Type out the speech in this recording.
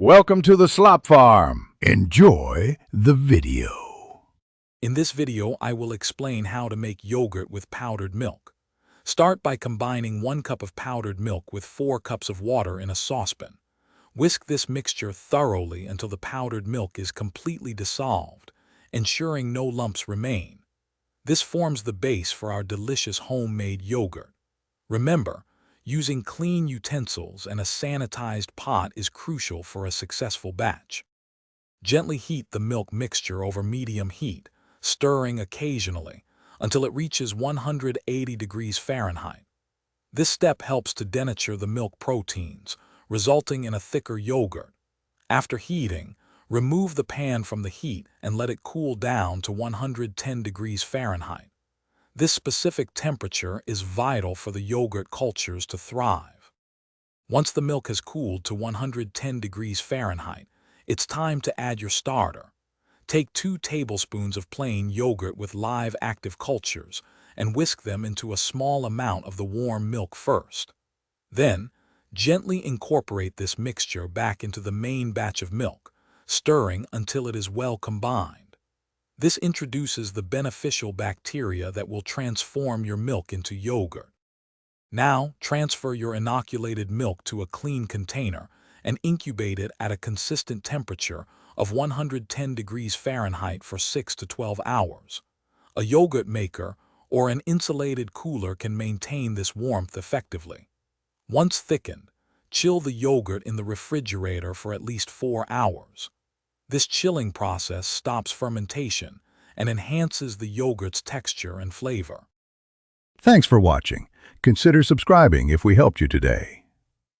Welcome to the Slop Farm. Enjoy the video. In this video, I will explain how to make yogurt with powdered milk. Start by combining 1 cup of powdered milk with 4 cups of water in a saucepan. Whisk this mixture thoroughly until the powdered milk is completely dissolved, ensuring no lumps remain. This forms the base for our delicious homemade yogurt. Remember, using clean utensils and a sanitized pot is crucial for a successful batch. Gently heat the milk mixture over medium heat, stirring occasionally until it reaches 180 degrees Fahrenheit. This step helps to denature the milk proteins, resulting in a thicker yogurt. After heating, remove the pan from the heat and let it cool down to 110 degrees Fahrenheit. This specific temperature is vital for the yogurt cultures to thrive. Once the milk has cooled to 110 degrees Fahrenheit, it's time to add your starter. Take 2 tablespoons of plain yogurt with live active cultures and whisk them into a small amount of the warm milk first. Then, gently incorporate this mixture back into the main batch of milk, stirring until it is well combined. This introduces the beneficial bacteria that will transform your milk into yogurt. Now, transfer your inoculated milk to a clean container and incubate it at a consistent temperature of 110 degrees Fahrenheit for 6 to 12 hours. A yogurt maker or an insulated cooler can maintain this warmth effectively. Once thickened, chill the yogurt in the refrigerator for at least 4 hours. This chilling process stops fermentation and enhances the yogurt's texture and flavor. Thanks for watching. Consider subscribing if we helped you today.